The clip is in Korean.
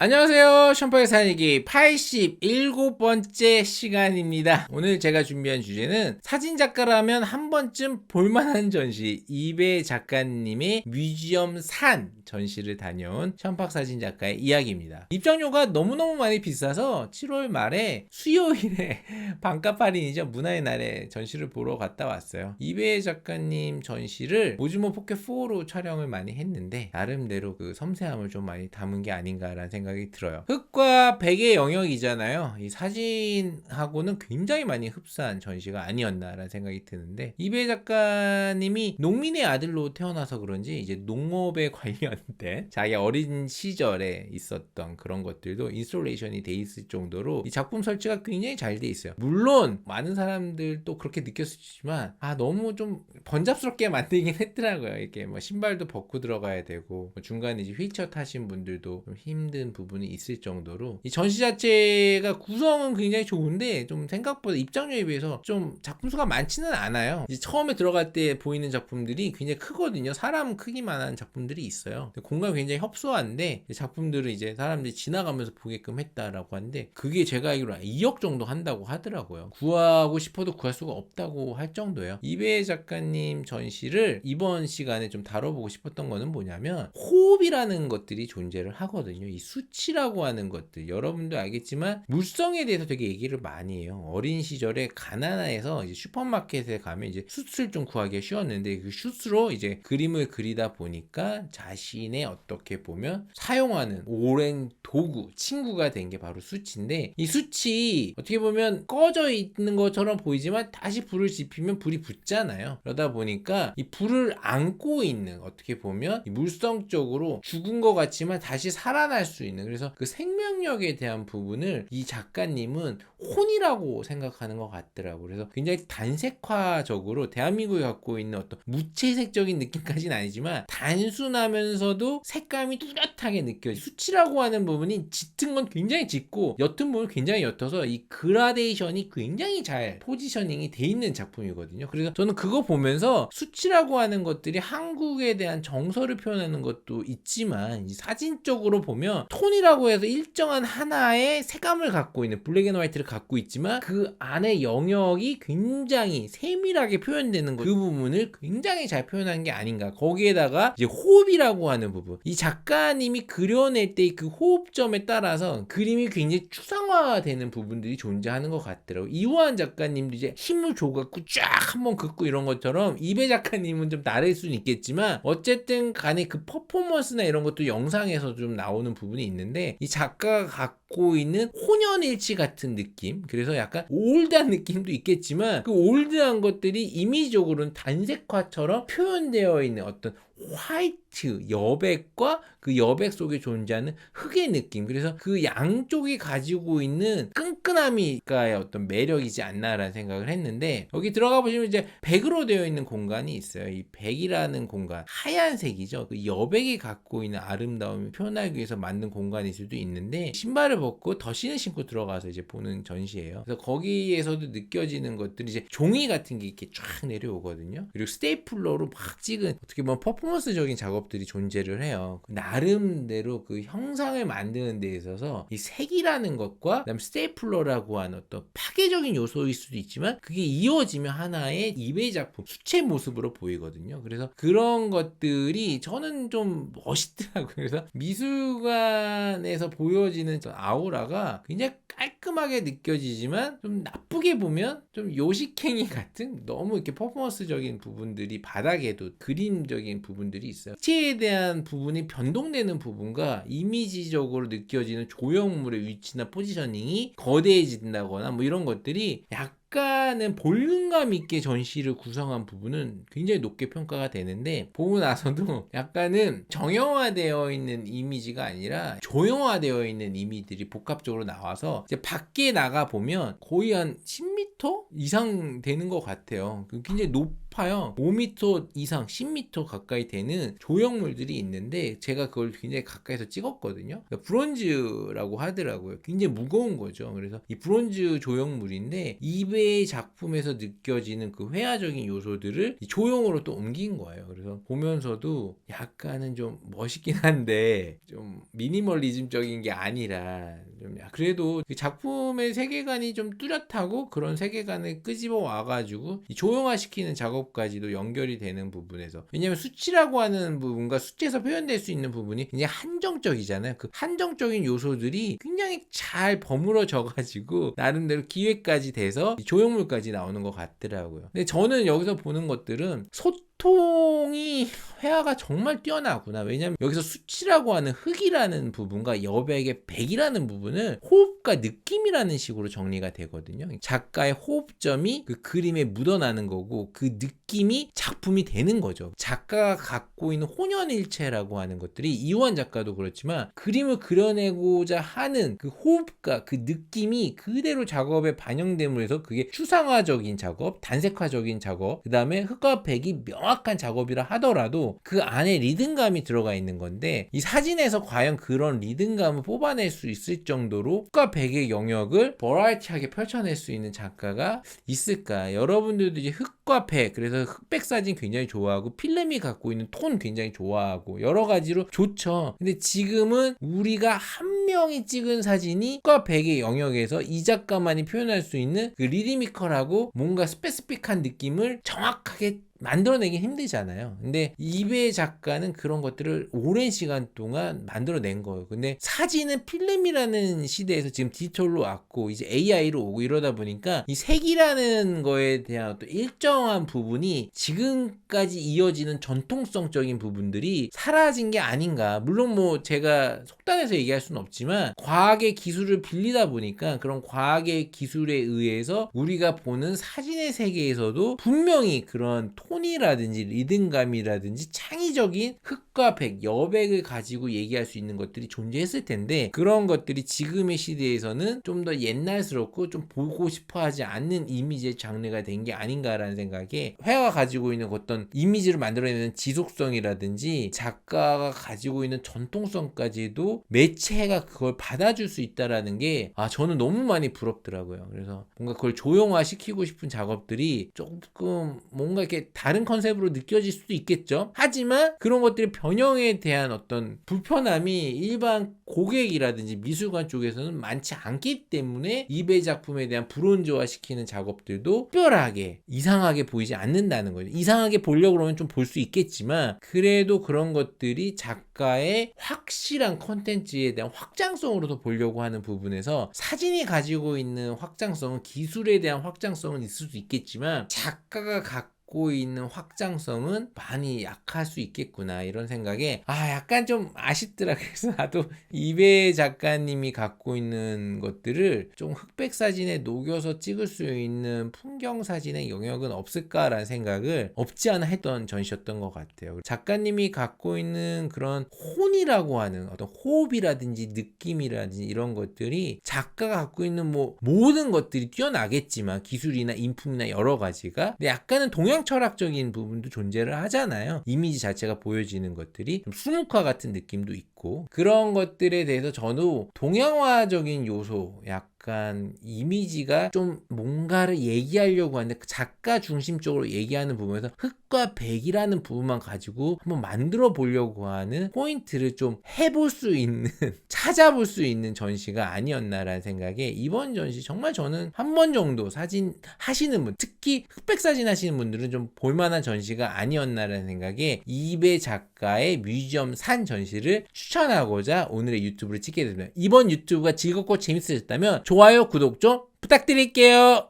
안녕하세요. 션파의 사니기 87번째 시간입니다. 오늘 제가 준비한 주제는 사진작가라면 한 번쯤 볼만한 전시, 이배 작가님의 뮤지엄 산 전시를 다녀온 션팍 사진작가의 이야기입니다. 입장료가 너무너무 많이 비싸서 7월 말에 수요일에 반값 할인이죠. 문화의 날에 전시를 보러 갔다 왔어요. 이배 작가님 전시를 오즈모 포켓4로 촬영을 많이 했는데 나름대로 그 섬세함을 좀 많이 담은 게 아닌가라는 생각이 들어요. 흙과 백의 영역이잖아요. 이 사진하고는 굉장히 많이 흡사한 전시가 아니었나라는 생각이 드는데, 이배 작가님이 농민의 아들로 태어나서 그런지 이제 농업에 관련된 자기 어린 시절에 있었던 그런 것들도 인스톨레이션이 돼 있을 정도로 이 작품 설치가 굉장히 잘 돼 있어요. 물론 많은 사람들도 그렇게 느꼈지만 너무 좀 번잡스럽게 만들긴 했더라고요. 이렇게 뭐 신발도 벗고 들어가야 되고 중간에 이제 휠체어 타신 분들도 좀 힘든 부분이 있을 정도로 이 전시 자체가 구성은 굉장히 좋은데 좀 생각보다 입장료에 비해서 좀 작품 수가 많지는 않아요. 이제 처음에 들어갈 때 보이는 작품들이 굉장히 크거든요. 사람 크기만한 작품들이 있어요. 공간이 굉장히 협소한데 작품들을 이제 사람들이 지나가면서 보게끔 했다라고 하는데, 그게 제가 알기로 2억 정도 한다고 하더라고요. 구하고 싶어도 구할 수가 없다고 할 정도예요. 이배 작가님 전시를 이번 시간에 좀 다뤄보고 싶었던 거는 뭐냐면, 호흡이라는 것들이 존재를 하거든요. 이 수치라고 하는 것들, 여러분도 알겠지만 물성에 대해서 되게 얘기를 많이 해요. 어린 시절에 가나다에서 이제 슈퍼마켓에 가면 이제 숯을 좀 구하기가 쉬웠는데, 그 숯으로 이제 그림을 그리다 보니까 자신의 어떻게 보면 사용하는 오랜 도구, 친구가 된 게 바로 수치인데, 이 수치 어떻게 보면 꺼져 있는 것처럼 보이지만 다시 불을 지피면 불이 붙잖아요. 그러다 보니까 이 불을 안고 있는, 어떻게 보면 물성적으로 죽은 것 같지만 다시 살아날 수 있는, 그래서 그 생명력에 대한 부분을 이 작가님은 혼이라고 생각하는 것 같더라고요. 그래서 굉장히 단색화적으로 대한민국이 갖고 있는 어떤 무채색적인 느낌까지는 아니지만 단순하면서도 색감이 뚜렷하게 느껴져요. 수치라고 하는 부분이 짙은 건 굉장히 짙고 옅은 부분은 굉장히 옅어서 이 그라데이션이 굉장히 잘 포지셔닝이 돼 있는 작품이거든요. 그래서 저는 그거 보면서 수치라고 하는 것들이 한국에 대한 정서를 표현하는 것도 있지만, 이 사진적으로 보면 톤이라고 해서 일정한 하나의 색감을 갖고 있는, 블랙 앤 화이트를 갖고 있지만 그 안에 영역이 굉장히 세밀하게 표현되는 것, 그 부분을 굉장히 잘 표현한 게 아닌가. 거기에다가 이제 호흡이라고 하는 부분, 이 작가님이 그려낼 때 그 호흡점에 따라서 그림이 굉장히 추상화되는 부분들이 존재하는 것 같더라고요. 이호한 작가님도 이제 힘을 줘갖고 쫙 한번 긋고 이런 것처럼, 이배 작가님은 좀 다를 수는 있겠지만 어쨌든 간에 그 퍼포먼스나 이런 것도 영상에서 좀 나오는 부분이 있는데, 이 작가가 갖고 있는 혼연일치 같은 느낌, 그래서 약간 올드한 느낌도 있겠지만 그 올드한 것들이 이미지적으로는 단색화처럼 표현되어 있는 어떤 화이트 여백과 그 여백 속에 존재하는 흑의 느낌, 그래서 그 양쪽이 가지고 있는 끈끈함이가의 어떤 매력이지 않나라는 생각을 했는데, 여기 들어가 보시면 이제 백으로 되어 있는 공간이 있어요. 이 백이라는 공간, 하얀색이죠. 그 여백이 갖고 있는 아름다움을 표현하기 위해서 만든 공간일 수도 있는데, 신발을 벗고 더신을 신고 들어가서 이제 보는 전시예요. 그래서 거기에서도 느껴지는 것들이 이제 종이 같은 게 이렇게 쫙 내려오거든요. 그리고 스테이플러로 막 찍은, 어떻게 보면 퍼포먼스적인 작업들이 존재를 해요. 나름대로 그 형상을 만드는 데 있어서 이 색이라는 것과 그다음 스테이플러라고 하는 어떤 파괴적인 요소일 수도 있지만 그게 이어지면 하나의 이배 작품, 수채 모습으로 보이거든요. 그래서 그런 것들이 저는 좀 멋있더라고요. 그래서 미술관에서 보여지는 아우라가 굉장히 깔끔하게 느껴지지만 좀 나쁘게 보면 좀 요식행위 같은, 너무 이렇게 퍼포먼스적인 부분들이 바닥에도 그림적인 부분들이 있어요. 색채에 대한 부분이 변동되는 부분과 이미지적으로 느껴지는 조형물의 위치나 포지셔닝이 거대해진다거나 뭐 이런 것들이 약간은 볼륨감 있게 전시를 구성한 부분은 굉장히 높게 평가가 되는데, 보고 나서도 약간은 정형화되어 있는 이미지가 아니라 조형화되어 있는 이미지들이 복합적으로 나와서 이제 밖에 나가 보면 거의 한 10m 이상 되는 것 같아요. 굉장히 높아요. 5m 이상, 10m 가까이 되는 조형물들이 있는데 제가 그걸 굉장히 가까이서 찍었거든요. 브론즈라고 하더라고요. 굉장히 무거운 거죠. 그래서 이 브론즈 조형물인데, 입에 이베이 작품에서 느껴지는 그 회화적인 요소들을 조형으로 또 옮긴 거예요. 그래서 보면서도 약간은 좀 멋있긴 한데 좀 미니멀리즘적인 게 아니라 좀 그래도 그 작품의 세계관이 좀 뚜렷하고 그런 세계관을 끄집어 와가지고 조형화시키는 작업까지도 연결이 되는 부분에서, 왜냐면 수치라고 하는 부분과 수치에서 표현될 수 있는 부분이 굉장히 한정적이잖아요. 그 한정적인 요소들이 굉장히 잘 버무러져 가지고 나름대로 기획까지 돼서 조형물까지 나오는 것 같더라고요. 근데 저는 여기서 보는 것들은 소통이 회화가 정말 뛰어나구나. 왜냐면 여기서 수치라고 하는 흑이라는 부분과 여백의 백이라는 부분을 호흡과 느낌이라는 식으로 정리가 되거든요. 작가의 호흡점이 그 그림에 묻어나는 거고 그 느낌이 작품이 되는 거죠. 작가가 갖고 있는 혼연일체라고 하는 것들이 이호환 작가도 그렇지만 그림을 그려내고자 하는 그 호흡과 그 느낌이 그대로 작업에 반영됨으로 해서 그게 추상화적인 작업, 단색화적인 작업, 그 다음에 흑과 백이 명확한 작업이라 하더라도 그 안에 리듬감이 들어가 있는 건데, 이 사진에서 과연 그런 리듬감을 뽑아낼 수 있을 정도로 흑과 백의 영역을 버라이티하게 펼쳐낼 수 있는 작가가 있을까? 여러분들도 이제 흑과 백, 그래서 흑백 사진 굉장히 좋아하고 필름이 갖고 있는 톤 굉장히 좋아하고 여러 가지로 좋죠. 근데 지금은 우리가 한 명이 찍은 사진이 흑과 백의 영역에서 이 작가만이 표현할 수 있는 그 리드미컬하고 뭔가 스페시픽한 느낌을 정확하게 만들어내기 힘들잖아요. 근데 이배 작가는 그런 것들을 오랜 시간 동안 만들어낸 거예요. 근데 사진은 필름이라는 시대에서 지금 디지털로 왔고 이제 AI로 오고 이러다 보니까 이 색이라는 거에 대한 어떤 일정한 부분이 지금까지 이어지는 전통성적인 부분들이 사라진 게 아닌가. 물론 뭐 제가 속단해서 얘기할 수는 없지만 과학의 기술을 빌리다 보니까 그런 과학의 기술에 의해서 우리가 보는 사진의 세계에서도 분명히 그런 톤이라든지 리듬감이라든지 창의적인 흑과 백, 여백을 가지고 얘기할 수 있는 것들이 존재했을 텐데 그런 것들이 지금의 시대에서는 좀 더 옛날스럽고 좀 보고 싶어 하지 않는 이미지의 장르가 된 게 아닌가라는 생각에, 회화가 가지고 있는 어떤 이미지를 만들어내는 지속성이라든지 작가가 가지고 있는 전통성까지도 매체가 그걸 받아줄 수 있다라는 게 저는 너무 많이 부럽더라고요. 그래서 뭔가 그걸 조형화시키고 싶은 작업들이 조금 뭔가 이렇게 다른 컨셉으로 느껴질 수도 있겠죠. 하지만 그런 것들의 변형에 대한 어떤 불편함이 일반 고객이라든지 미술관 쪽에서는 많지 않기 때문에 이배 작품에 대한 불온조화시키는 작업들도 특별하게 이상하게 보이지 않는다는 거죠. 이상하게 보려고 그러면 좀 볼 수 있겠지만 그래도 그런 것들이 작가의 확실한 컨텐츠에 대한 확장성으로도 보려고 하는 부분에서 사진이 가지고 있는 확장성은 기술에 대한 확장성은 있을 수 있겠지만 작가가 갖고 있는 확장성은 많이 약할 수 있겠구나 이런 생각에 약간 좀 아쉽더라. 그래서 나도 이배 작가님이 갖고 있는 것들을 좀 흑백 사진에 녹여서 찍을 수 있는 풍경 사진의 영역은 없을까라는 생각을 없지 않아 했던 전시였던 것 같아요. 작가님이 갖고 있는 그런 혼이라고 하는 어떤 호흡이라든지 느낌이라든지 이런 것들이 작가가 갖고 있는 뭐 모든 것들이 뛰어나겠지만 기술이나 인품이나 여러 가지가 근데 약간은 동양 철학적인 부분도 존재를 하잖아요. 이미지 자체가 보여지는 것들이 좀 수묵화 같은 느낌도 있고 그런 것들에 대해서 저도 동양화적인 요소 약간 이미지가 좀 뭔가를 얘기하려고 하는데 작가 중심적으로 얘기하는 부분에서 흑과 백이라는 부분만 가지고 한번 만들어 보려고 하는 포인트를 좀 해볼 수 있는 찾아볼 수 있는 전시가 아니었나라는 생각에 이번 전시 정말 저는 한 번 정도 사진 하시는 분 특히 흑백 사진 하시는 분들은 좀 볼만한 전시가 아니었나라는 생각에 이배 작가의 뮤지엄 산 전시를 추천하고자 오늘의 유튜브를 찍게 됩니다. 이번 유튜브가 즐겁고 재밌으셨다면 좋아요, 구독 좀 부탁드릴게요.